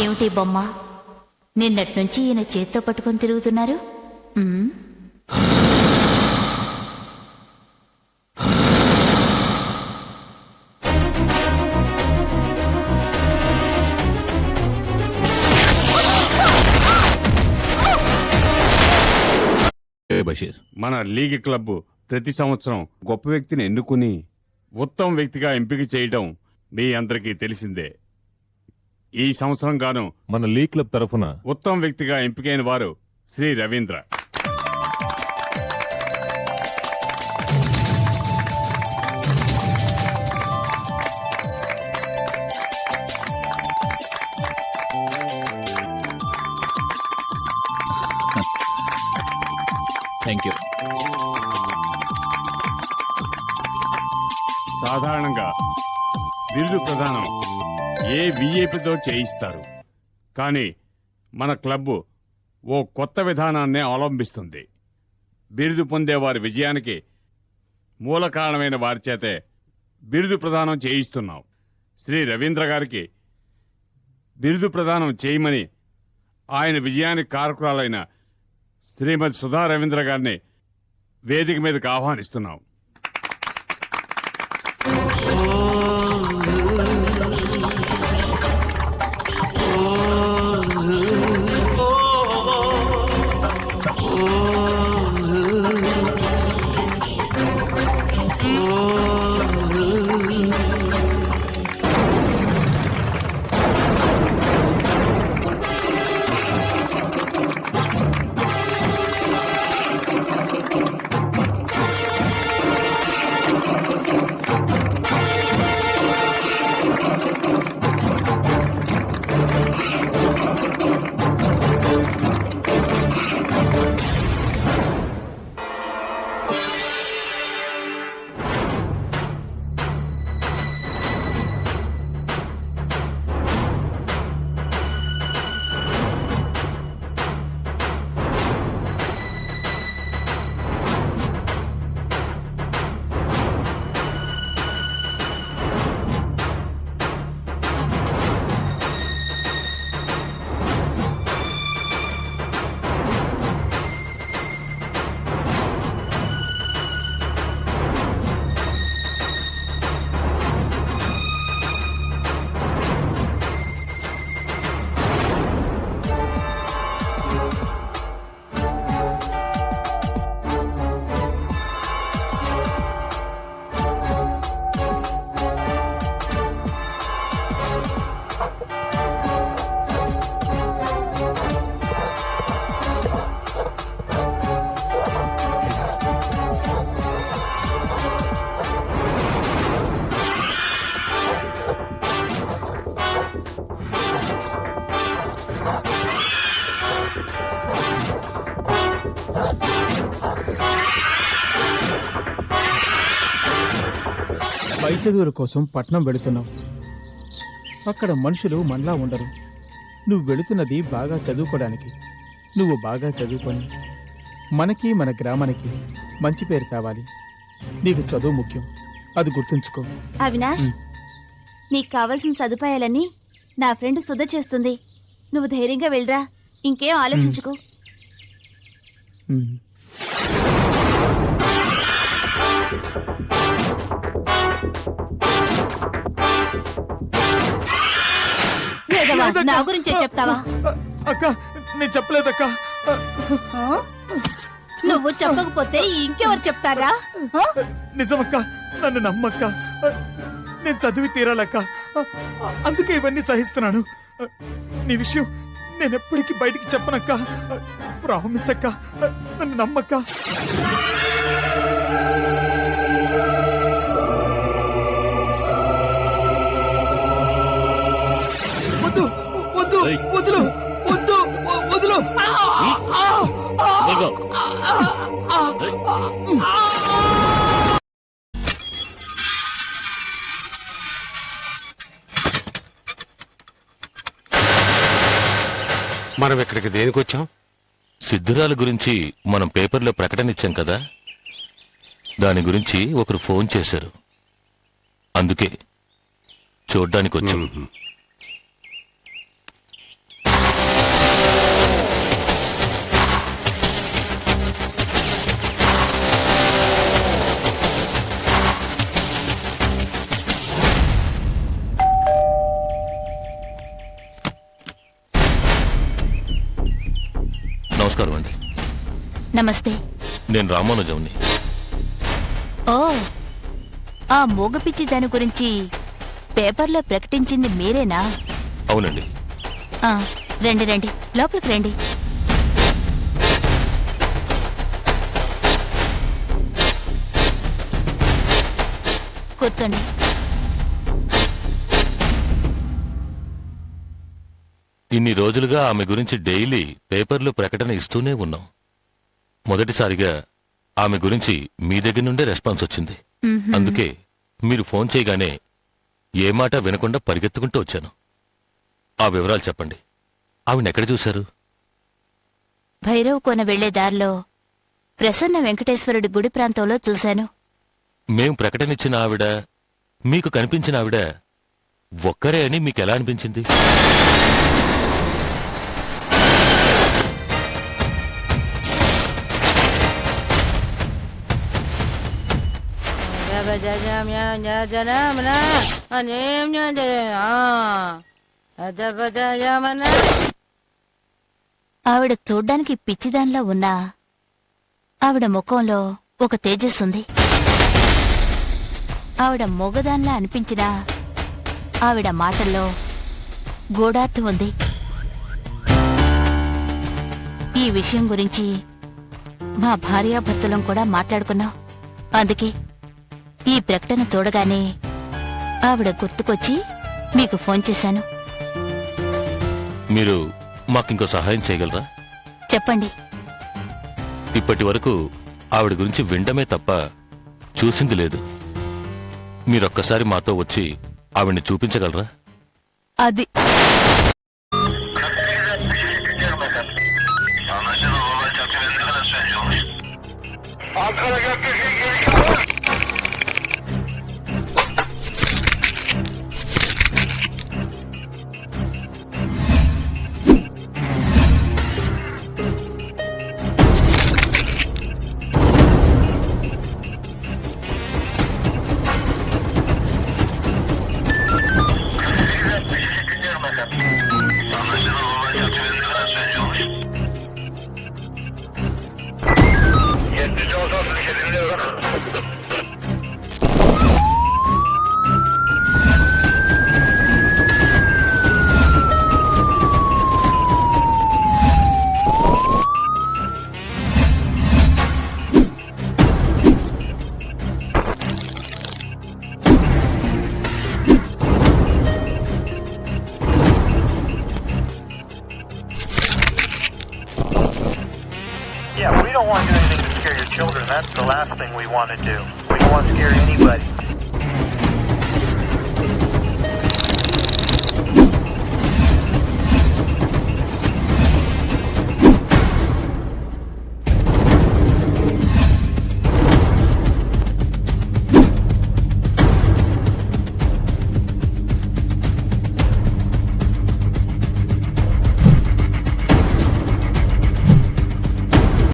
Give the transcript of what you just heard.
ఏమిటి బొమ్మ, నిన్నటి నుంచి ఈయన చేత్తో పట్టుకొని తిరుగుతున్నారు? మన లీగ్ క్లబ్ ప్రతి సంవత్సరం గొప్ప వ్యక్తిని ఎన్నుకుని ఉత్తమ వ్యక్తిగా ఎంపిక చేయడం మీ అందరికీ తెలిసిందే. ఈ సంవత్సరం గాను మన లీగ్ క్లబ్ తరఫున ఉత్తమ వ్యక్తిగా ఎంపికైన వారు శ్రీ రవీంద్ర. Thank you. సాధారణంగా బిరుదు ప్రదానం ఏ విఐపితో చేయిస్తారు, కానీ మన క్లబ్ ఓ కొత్త విధానాన్ని అవలంబిస్తుంది. బిరుదు పొందే వారి విజయానికి మూల కారణమైన వారి చేతే బిరుదు ప్రదానం చేయిస్తున్నాం. శ్రీ రవీంద్ర గారికి బిరుదు ప్రదానం చేయమని ఆయన విజయానికి కారకురాలైన శ్రీమతి సుధా రవీంద్ర గారిని వేదిక మీదకి ఆహ్వానిస్తున్నాం. పై చదువుల కోసం పట్నం వెళుతున్నావు. అక్కడ మనుషులు మనలా ఉండరు. నువ్వు వెళుతున్నది బాగా చదువుకోవడానికి. నువ్వు బాగా చదువుకొని మనకి మన గ్రామానికి మంచి పేరు తేవాలి. నీకు చదువు ముఖ్యం, అది గుర్తుంచుకో. అవినాష్, నీకు కావలసిన సదుపాయాలన్నీ నా ఫ్రెండ్ సుధ చేస్తుంది. నువ్వు ధైర్యంగా వెళ్ళరా, ఇంకేం ఆలోచించుకో. నా గురించే చెప్తావా? అక్క, నేను చెప్పలేదక్క. నువ్వు చెప్పకపోతే ఇంకెవరు చెప్తారా? నిజమక్క, నన్ను నమ్మక్క. నేను చదివి తీరాలక్క, అందుకే ఇవన్నీ సహిస్తున్నాను. నీ విషయం నేను ఎప్పటికీ బయటికి చెప్పనక్క. ప్రామిస్ అక్క, నన్ను నమ్మక్క. వద్దు వద్దు, వదులు వద్దు, వదులు. మనం ఇక్కడికి దేనికి వచ్చాం? సిద్ధురాల గురించి మనం పేపర్లో ప్రకటన ఇచ్చాం కదా, దాని గురించి ఒకరు ఫోన్ చేశారు. అందుకే చూడ్డానికి వచ్చాం. నమస్కారం అండి. నమస్తే. నేను రామానుజంని. ఓ, ఆ మూగపిచ్చి దాని గురించి పేపర్లో ప్రకటించింది మీరేనా? అవునండి. ఆ, రండి రండి, లోపలికి రండి. కూర్చోండి. ఇన్ని రోజులుగా ఆమె గురించి డైలీ పేపర్లో ప్రకటన ఇస్తూనే ఉన్నాం. మొదటిసారిగా ఆమె గురించి మీ దగ్గర నుండే రెస్పాన్స్ వచ్చింది. మ్మ్హ్మ్. అందుకే మీరు ఫోన్ చేయగానే ఏ మాట వినకుండా పరిగెత్తుకుంటూ వచ్చాను. ఆ వివరాలు చెప్పండి. ఆవిడెక్కడ చూశారు? భైరవ్ కోన వెళ్లే దారిలో ప్రసన్న వెంకటేశ్వరుడి గుడి ప్రాంతంలో చూశాను. మేం ప్రకటనిచ్చిన ఆవిడ, మీకు కనిపించిన ఆవిడ ఒక్కరే అని మీకెలా అనిపించింది? ఆవిడ చూడ్డానికి పిచ్చిదానిలా ఉన్నా ఆవిడ ముఖంలో ఒక తేజస్సుంది. ఆవిడ మొగదానిలా అనిపించినా ఆవిడ మాటల్లో గూఢార్థం ఉంది. ఈ విషయం గురించి మా భార్యాభర్తలం కూడా మాట్లాడుకున్నాం. అందుకే ఈ ప్రకటన చూడగానే ఆవిడ గుర్తుకొచ్చి మీకు ఫోన్ చేశాను. మీరు మాకింకో సహాయం చేయగలరా? చెప్పండి. ఇప్పటి వరకు ఆవిడ గురించి వినడమే తప్ప చూసింది లేదు. మీరొక్కసారి మాతో వచ్చి ఆవిడ్ని చూపించగలరా? అది Yeah, we don't want to do anything to scare your children. That's the last thing we want to do. We don't want to scare anybody.